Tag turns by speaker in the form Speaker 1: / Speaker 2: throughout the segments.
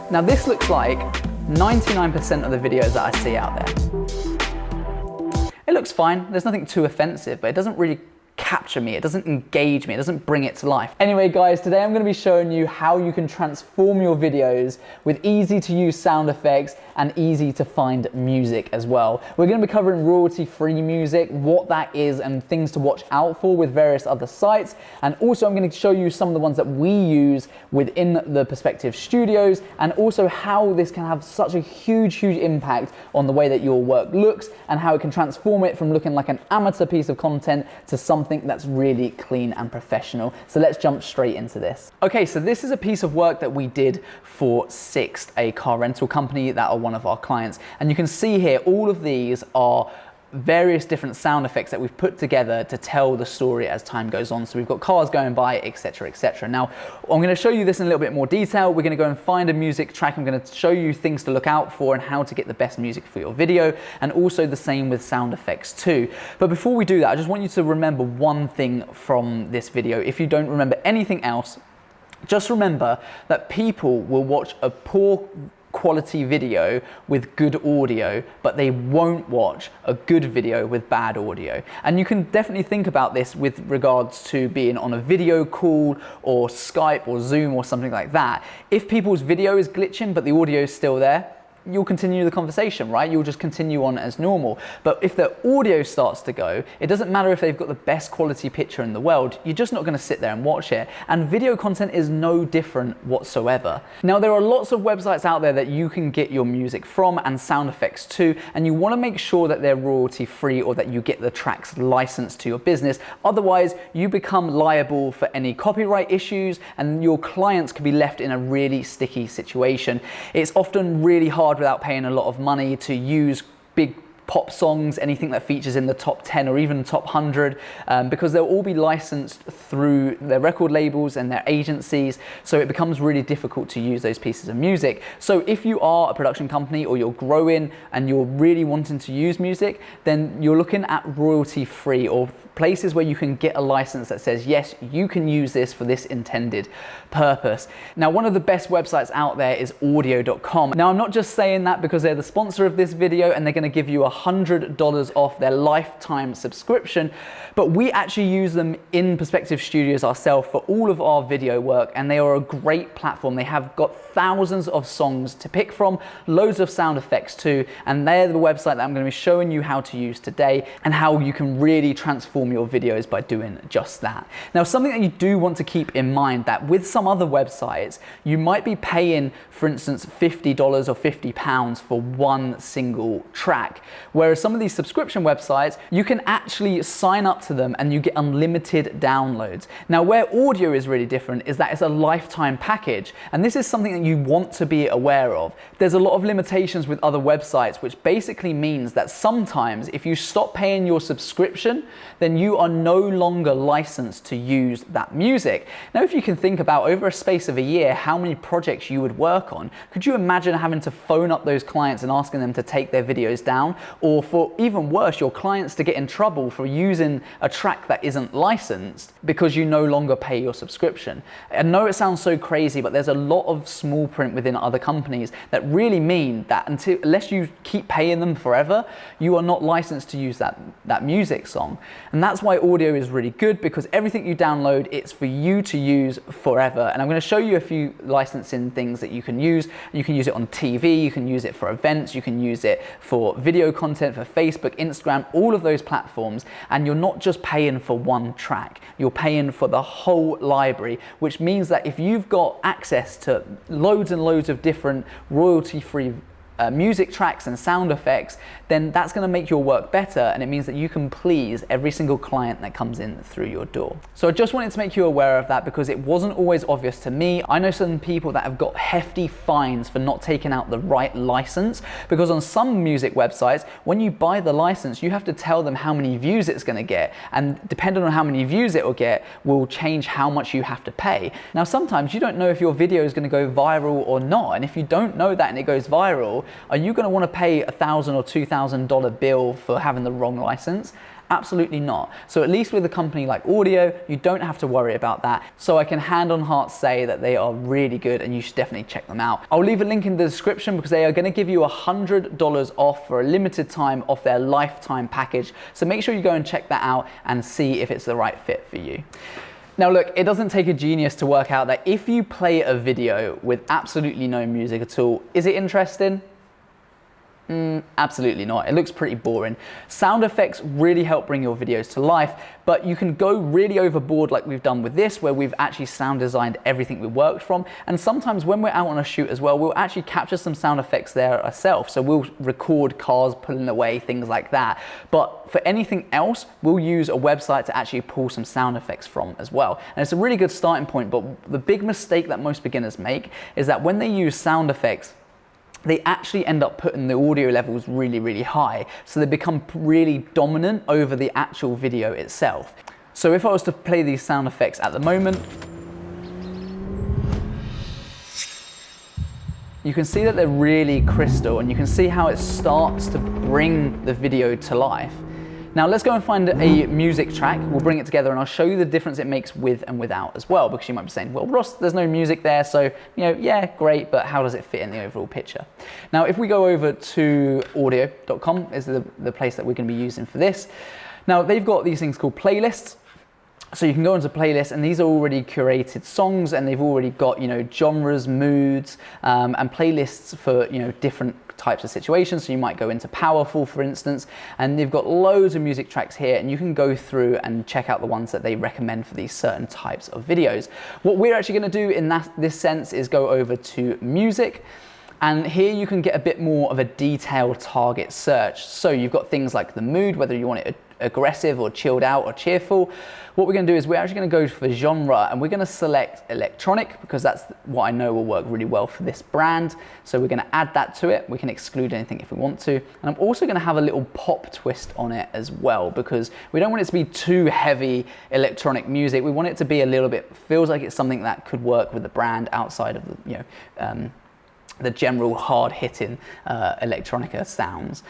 Speaker 1: Now this looks like 99% of the videos that I see out there. It looks fine, there's nothing too offensive, but it doesn't really capture me, it doesn't engage me, it doesn't bring it to life. Anyway guys, today I'm going to be showing you how you can transform your videos with easy to use sound effects and easy to find music as well. We're going to be covering royalty-free music, what that is and things to watch out for with various other sites, and also I'm going to show you some of the ones that we use within the Perspective Studios, and also how this can have such a huge impact on the way that your work looks and how it can transform it from looking like an amateur piece of content to something that's really clean and professional. So let's jump straight into this. Okay, so this is a piece of work that we did for Sixt, a car rental company that are one of our clients. And you can see here, all of these are various different sound effects that we've put together to tell the story as time goes on. So we've got cars going by, etc, etc. Now I'm going to show you this in a little bit more detail. We're going to go and find a music track. I'm going to show you things to look out for and how to get the best music for your video, and also the same with sound effects too. But before we do that, I just want you to remember one thing from this video. If you don't remember anything else, just remember that people will watch a poor quality video with good audio, but they won't watch a good video with bad audio. And you can definitely think about this with regards to being on a video call or Skype or Zoom or something like that. If people's video is glitching but the audio is still there, you'll continue the conversation, right? You'll just continue on as normal. But if the audio starts to go, it doesn't matter if they've got the best quality picture in the world, you're just not gonna sit there and watch it. And video content is no different whatsoever. Now, there are lots of websites out there that you can get your music from and sound effects too, and you wanna make sure that they're royalty free or that you get the tracks licensed to your business. Otherwise, you become liable for any copyright issues and your clients could be left in a really sticky situation. It's often really hard without paying a lot of money to use big pop songs, anything that features in the top 10 or even top 100, because they'll all be licensed through their record labels and their agencies, so it becomes really difficult to use those pieces of music. So if you are a production company or you're growing and you're really wanting to use music, then you're looking at royalty free or places where you can get a license that says, yes, you can use this for this intended purpose. Now, one of the best websites out there is audio.com. Now, I'm not just saying that because they're the sponsor of this video and they're going to give you $100 off their lifetime subscription, but we actually use them in Perspective Studios ourselves for all of our video work, and they are a great platform. They have got thousands of songs to pick from, loads of sound effects too, and they're the website that I'm going to be showing you how to use today and how you can really transform your videos by doing just that. Now, something that you do want to keep in mind, that with some other websites, you might be paying, for instance, $50 or £50 for one single track, whereas some of these subscription websites, you can actually sign up to them and you get unlimited downloads. Now, where audio is really different is that it's a lifetime package, and this is something that you want to be aware of. There's a lot of limitations with other websites, which basically means that sometimes if you stop paying your subscription, then you are no longer licensed to use that music. Now, if you can think about over a space of a year, how many projects you would work on, could you imagine having to phone up those clients and asking them to take their videos down? Or for even worse, your clients to get in trouble for using a track that isn't licensed because you no longer pay your subscription. I know it sounds so crazy, but there's a lot of small print within other companies that really mean that unless you keep paying them forever, you are not licensed to use that music song. And that's why audio is really good, because everything you download, it's for you to use forever. And I'm going to show you a few licensing things that you can use. You can use it on TV, you can use it for events, you can use it for video content, for Facebook, Instagram, all of those platforms. And you're not just paying for one track, you're paying for the whole library, which means that if you've got access to loads and loads of different royalty-free music tracks and sound effects, then that's going to make your work better, and it means that you can please every single client that comes in through your door. So I just wanted to make you aware of that because it wasn't always obvious to me. I know some people that have got hefty fines for not taking out the right license, because on some music websites, when you buy the license, you have to tell them how many views it's going to get, and depending on how many views it will get will change how much you have to pay. Now, sometimes you don't know if your video is going to go viral or not, and if you don't know that and it goes viral, are you going to want to pay $1,000 or $2,000 bill for having the wrong license? Absolutely not. So at least with a company like Audio, you don't have to worry about that. So I can hand on heart say that they are really good and you should definitely check them out. I'll leave a link in the description because they are going to give you $100 off for a limited time off their lifetime package. So make sure you go and check that out and see if it's the right fit for you. Now look, it doesn't take a genius to work out that if you play a video with absolutely no music at all, is it interesting? Absolutely not. It looks pretty boring. Sound effects really help bring your videos to life, but you can go really overboard like we've done with this, where we've actually sound designed everything we worked from. And sometimes when we're out on a shoot as well, we'll actually capture some sound effects there ourselves. So we'll record cars pulling away, things like that. But for anything else, we'll use a website to actually pull some sound effects from as well. And it's a really good starting point, but the big mistake that most beginners make is that when they use sound effects, they actually end up putting the audio levels really, really high. So they become really dominant over the actual video itself. So if I was to play these sound effects at the moment, you can see that they're really crystal and you can see how it starts to bring the video to life. Now let's go and find a music track, we'll bring it together and I'll show you the difference it makes with and without as well, because you might be saying, well Ross, there's no music there, so you know, yeah, great, but how does it fit in the overall picture? Now if we go over to audio.com is the place that we're going to be using for this. Now they've got these things called playlists. So you can go into playlists and these are already curated songs and they've already got, you know, genres, moods, and playlists for, you know, different types of situations. So you might go into powerful, for instance, and they've got loads of music tracks here and you can go through and check out the ones that they recommend for these certain types of videos. What we're actually going to do in this sense is go over to music. And here you can get a bit more of a detailed target search. So you've got things like the mood, whether you want it aggressive or chilled out or cheerful. What we're going to do is we're actually going to go for genre and we're going to select electronic because that's what I know will work really well for this brand. So we're going to add that to it. We can exclude anything if we want to. And I'm also going to have a little pop twist on it as well because we don't want it to be too heavy electronic music. We want it to be a little bit, feels like it's something that could work with the brand outside of the, you know, the general hard-hitting electronica sounds.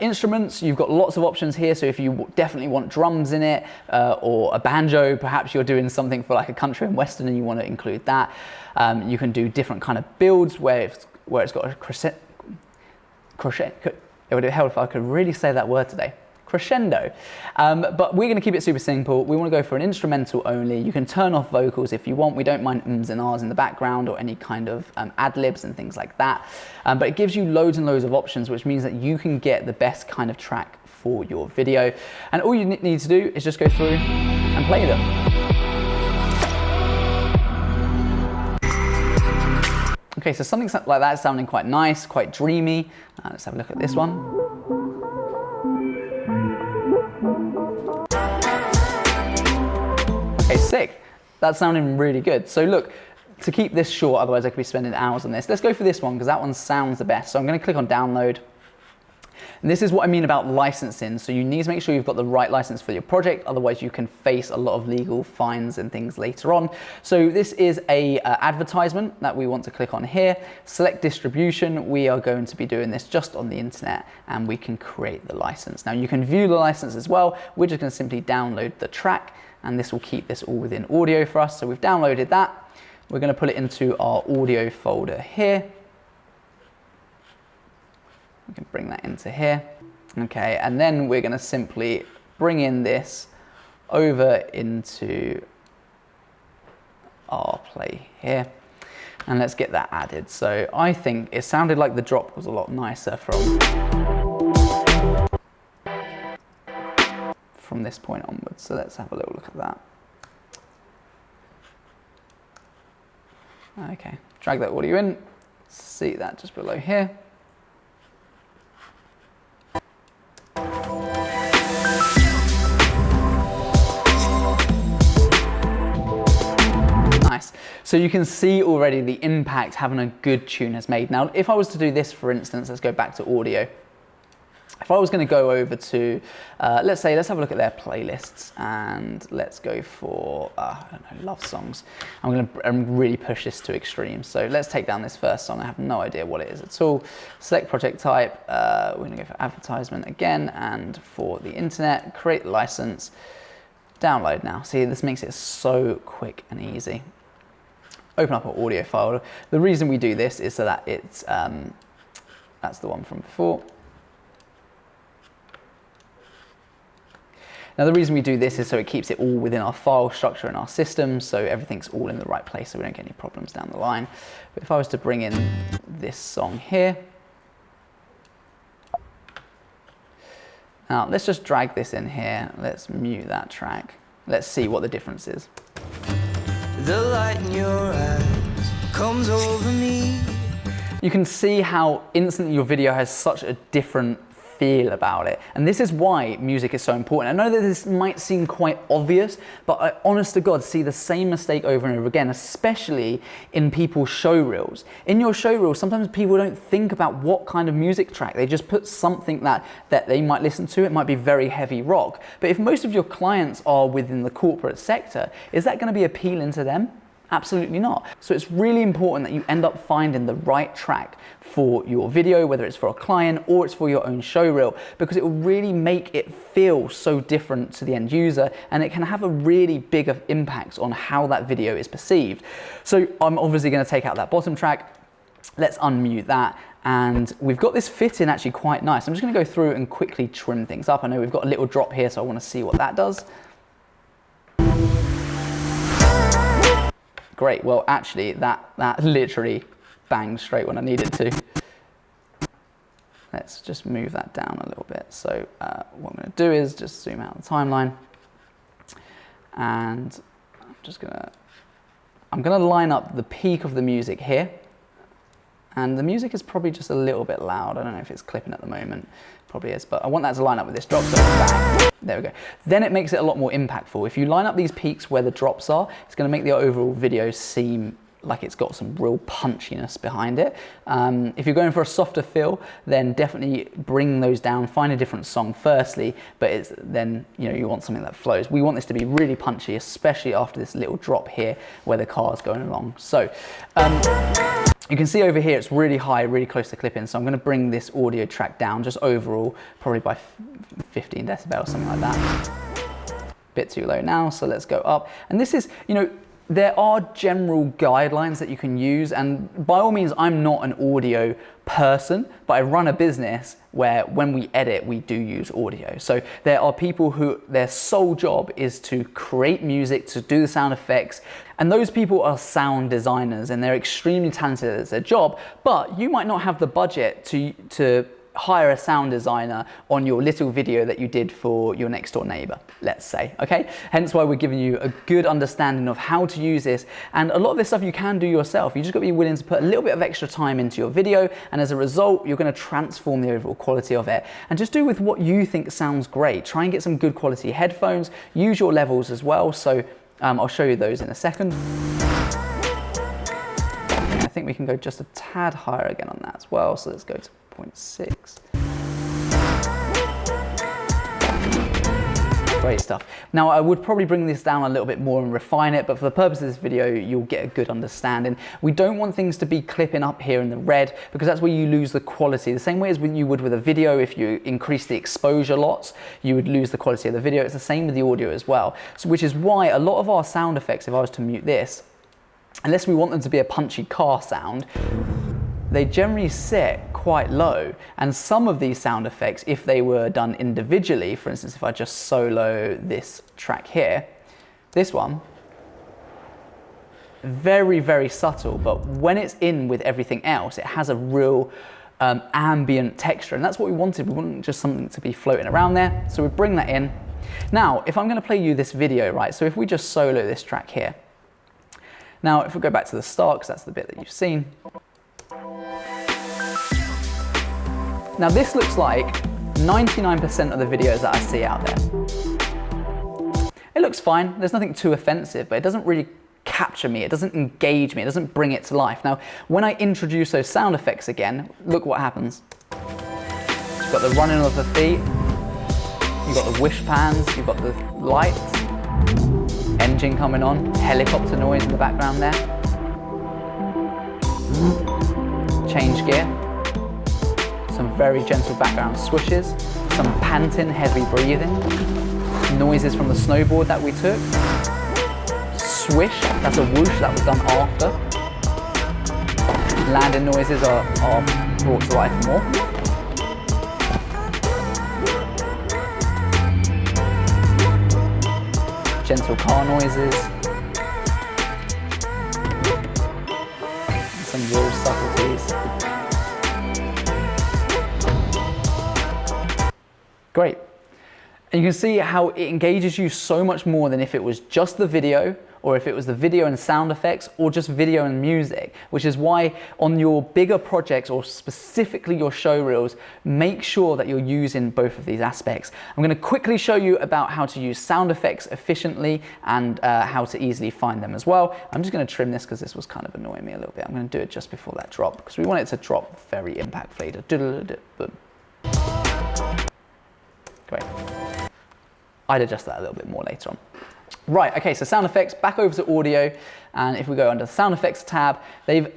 Speaker 1: Instruments, you've got lots of options here, so if you definitely want drums in it or a banjo, perhaps you're doing something for like a country and western and you want to include that. You can do different kind of builds where it's got a crochet. It would help if I could really say that word today. Crescendo. But we're going to keep it super simple. We want to go for an instrumental only. You can turn off vocals if you want. We don't mind ums and ahs in the background or any kind of ad-libs and things like that. But it gives you loads and loads of options, which means that you can get the best kind of track for your video. And all you need to do is just go through and play them. Okay, so something like that is sounding quite nice, quite dreamy. Let's have a look at this one. Okay, sick. That's sounding really good. So look, to keep this short, otherwise I could be spending hours on this, let's go for this one because that one sounds the best. So I'm going to click on download. And this is what I mean about licensing. So you need to make sure you've got the right license for your project, otherwise you can face a lot of legal fines and things later on. So this is a advertisement that we want to click on here. Select distribution. We are going to be doing this just on the internet and we can create the license. Now you can view the license as well. We're just going to simply download the track and this will keep this all within audio for us. So we've downloaded that. We're going to put it into our audio folder here. We can bring that into here. Okay, and then we're going to simply bring in this over into our play here. And let's get that added. So I think it sounded like the drop was a lot nicer from this point onwards. So let's have a little look at that. Okay, drag that audio in, see that just below here. Nice. So you can see already the impact having a good tune has made. Now, if I was to do this, for instance, let's go back to audio. If I was going to go over to, let's have a look at their playlists, and let's go for, I don't know, love songs. I'm going to really push this to extremes. So let's take down this first song. I have no idea what it is at all. Select project type. We're going to go for advertisement again, and for the internet, create license, download now. See, this makes it so quick and easy. Open up an audio file. The reason we do this is so that it's, that's the one from before. Now the reason we do this is so it keeps it all within our file structure in our system, so everything's all in the right place so we don't get any problems down the line. But if I was to bring in this song here, now let's just drag this in here, let's mute that track, let's see what the difference is. The light in your eyes comes over me. You can see how instantly your video has such a different feel about it. And this is why music is so important. I know that this might seem quite obvious, but I, honest to God, see the same mistake over and over again, especially in people's show reels. In your show reels, sometimes people don't think about what kind of music track. They just put something that they might listen to. It might be very heavy rock. But if most of your clients are within the corporate sector, is that going to be appealing to them? Absolutely not. So it's really important that you end up finding the right track for your video, whether it's for a client or it's for your own show reel, because it will really make it feel so different to the end user, and it can have a really big impact on how that video is perceived. So I'm obviously going to take out that bottom track. Let's unmute that. And we've got this fit in actually quite nice. I'm just going to go through and quickly trim things up. I know we've got a little drop here, so I want to see what that does. Great, well actually that literally banged straight when I needed to. Let's just move that down a little bit. So what I'm going to do is just zoom out the timeline, and I'm going to line up the peak of the music here. And the music is probably just a little bit loud. I don't know if it's clipping at the moment. Probably is, but I want that to line up with this drop. So bang. There we go. Then it makes it a lot more impactful. If you line up these peaks where the drops are, it's going to make the overall video seem like it's got some real punchiness behind it. If you're going for a softer feel, then definitely bring those down. Find a different song firstly, but then you want something that flows. We want this to be really punchy, especially after this little drop here where the car's going along. So. You can see over here it's really high, really close to clip-in, so I'm going to bring this audio track down just overall, probably by 15 decibels, something like that. Bit too low now, so let's go up. And this is, there are general guidelines that you can use, and by all means, I'm not an audio person, but I run a business where when we edit, we do use audio. So there are people who their sole job is to create music, to do the sound effects, and those people are sound designers, and they're extremely talented at their job, but you might not have the budget to hire a sound designer on your little video that you did for your next door neighbor, let's say, okay? Hence why we're giving you a good understanding of how to use this, and a lot of this stuff you can do yourself. You just got to be willing to put a little bit of extra time into your video, and as a result, you're going to transform the overall quality of it, and just do with what you think sounds great. Try and get some good quality headphones, use your levels as well, so I'll show you those in a second. I think we can go just a tad higher again on that as well, so let's go to 0.6. Great stuff. Now I would probably bring this down a little bit more and refine it, but for the purpose of this video, you'll get a good understanding. We don't want things to be clipping up here in the red, because that's where you lose the quality. The same way as when you would with a video, if you increase the exposure lots, you would lose the quality of the video. It's the same with the audio as well. So, which is why a lot of our sound effects, if I was to mute this, unless we want them to be a punchy car sound, they generally sit quite low. And some of these sound effects, if they were done individually, for instance, if I just solo this track here, this one, very, very subtle, but when it's in with everything else, it has a real ambient texture. And that's what we wanted. We wanted just something to be floating around there. So we bring that in. Now, if I'm going to play you this video, right, so if we just solo this track here. Now, if we go back to the start, because that's the bit that you've seen. Now this looks like 99% of the videos that I see out there. It looks fine, there's nothing too offensive, but it doesn't really capture me, it doesn't engage me, it doesn't bring it to life. Now, when I introduce those sound effects again, look what happens. It's You've got the running of the feet, you've got the wish pans, you've got the lights, engine coming on, helicopter noise in the background there. Change gear, some very gentle background swishes, some panting, heavy breathing, noises from the snowboard that we took. Swish, that's a whoosh, that was done after. Landing noises are brought to life more. Gentle car noises. And some real subtleties. Great. And you can see how it engages you so much more than if it was just the video, or if it was the video and sound effects, or just video and music, which is why on your bigger projects, or specifically your show reels, make sure that you're using both of these aspects. I'm going to quickly show you about how to use sound effects efficiently and how to easily find them as well. I'm just going to trim this because this was kind of annoying me a little bit. I'm going to do it just before that drop because we want it to drop very impactfully. Great. I'd adjust that a little bit more later on. Right, okay, so sound effects, back over to audio, and if we go under the sound effects tab,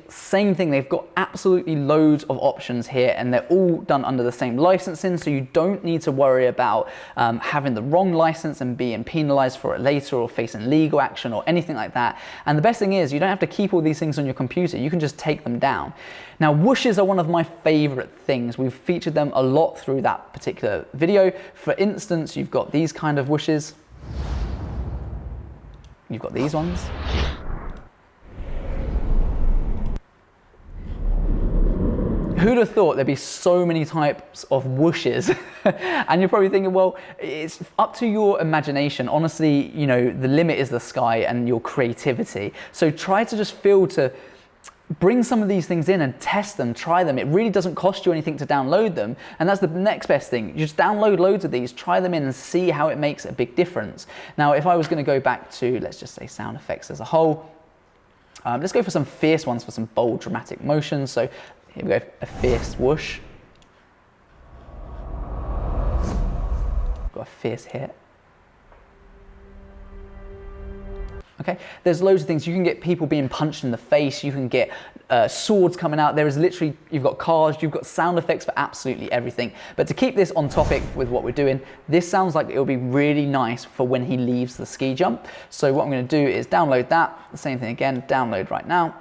Speaker 1: same thing, they've got absolutely loads of options here, and they're all done under the same licensing, so you don't need to worry about having the wrong license and being penalized for it later or facing legal action or anything like that. And the best thing is, you don't have to keep all these things on your computer, you can just take them down. Now, whooshes are one of my favorite things. We've featured them a lot through that particular video. For instance, you've got these kind of whooshes. You've got these ones. Who'd have thought there'd be so many types of whooshes? And you're probably thinking, well, it's up to your imagination. Honestly, you know, the limit is the sky and your creativity. So try to just bring some of these things in and test them, try them. It really doesn't cost you anything to download them. And that's the next best thing. You just download loads of these, try them in and see how it makes a big difference. Now, if I was going to go back to, let's just say sound effects as a whole, let's go for some fierce ones for some bold dramatic motions. So here we go, a fierce whoosh. Got a fierce hit. Okay, there's loads of things. You can get people being punched in the face, you can get swords coming out. There is literally, you've got cars, you've got sound effects for absolutely everything. But to keep this on topic with what we're doing, this sounds like it'll be really nice for when he leaves the ski jump. So what I'm going to do is download that, the same thing again, download right now.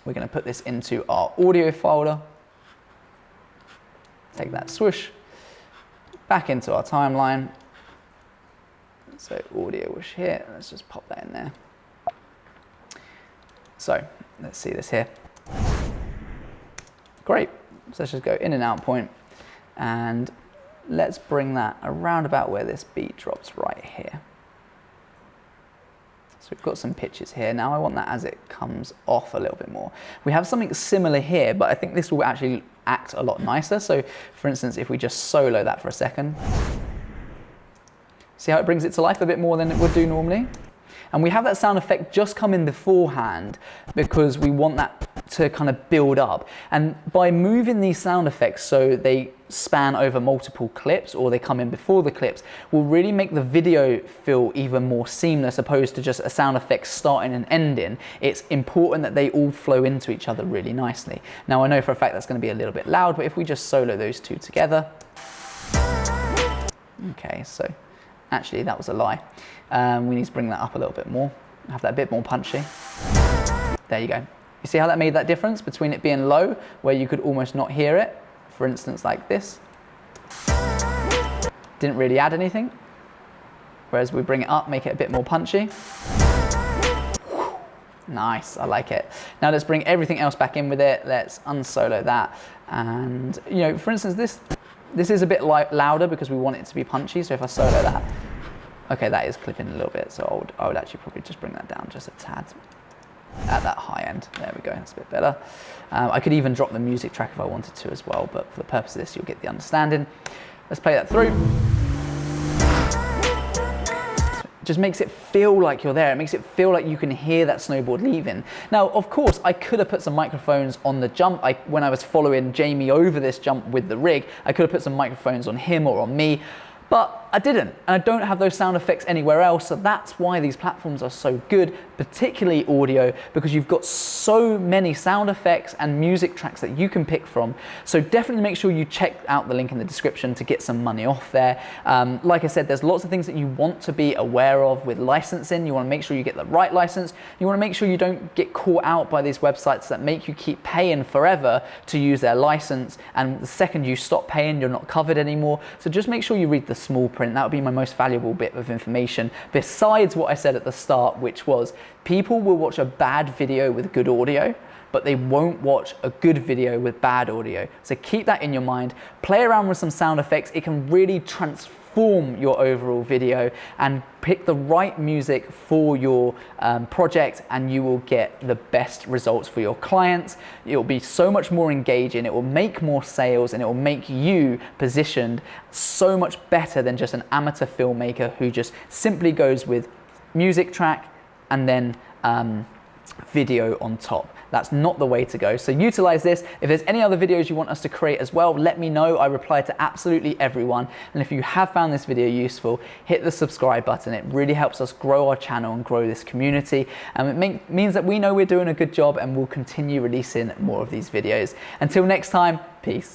Speaker 1: We're going to put this into our audio folder. Take that swoosh, back into our timeline. So audio whoosh here, let's just pop that in there. So let's see this here. Great, so let's just go in and out point, and let's bring that around about where this beat drops right here. So we've got some pitches here. Now I want that as it comes off a little bit more. We have something similar here, but I think this will actually act a lot nicer. So for instance, if we just solo that for a second, see how it brings it to life a bit more than it would do normally? And we have that sound effect just come in beforehand because we want that to kind of build up. And by moving these sound effects so they span over multiple clips or they come in before the clips, will really make the video feel even more seamless opposed to just a sound effect starting and ending. It's important that they all flow into each other really nicely. Now I know for a fact that's going to be a little bit loud, but if we just solo those two together. Okay, so actually, that was a lie. We need to bring that up a little bit more, have that a bit more punchy. There you go. You see how that made that difference between it being low, where you could almost not hear it, for instance, like this. Didn't really add anything. Whereas we bring it up, make it a bit more punchy. Nice, I like it. Now let's bring everything else back in with it. Let's unsolo that. And, you know, for instance, this is a bit louder because we want it to be punchy, so if I solo that, okay, that is clipping a little bit, so I would actually probably just bring that down just a tad at that high end. There we go, that's a bit better. I could even drop the music track if I wanted to as well, but for the purpose of this, you'll get the understanding. Let's play that through. just makes it feel like you're there. It makes it feel like you can hear that snowboard leaving. Now, of course, I could have put some microphones on the jump. When I was following Jamie over this jump with the rig, I could have put some microphones on him or on me, but I didn't, and I don't have those sound effects anywhere else, so that's why these platforms are so good, particularly audio, because you've got so many sound effects and music tracks that you can pick from. So definitely make sure you check out the link in the description to get some money off there. Like I said, there's lots of things that you want to be aware of with licensing. You want to make sure you get the right license. You want to make sure you don't get caught out by these websites that make you keep paying forever to use their license, and the second you stop paying, you're not covered anymore. So just make sure you read the small print. That would be my most valuable bit of information, besides what I said at the start, which was people will watch a bad video with good audio, but they won't watch a good video with bad audio. So keep that in your mind. Play around with some sound effects. It can really transform your overall video, and pick the right music for your project, and you will get the best results for your clients. It will be so much more engaging, it will make more sales, and it will make you positioned so much better than just an amateur filmmaker who just simply goes with music track and then video on top. That's not the way to go. So utilize this. If there's any other videos you want us to create as well, let me know. I reply to absolutely everyone. And if you have found this video useful, hit the subscribe button. It really helps us grow our channel and grow this community. And it means that we know we're doing a good job, and we'll continue releasing more of these videos. Until next time, peace.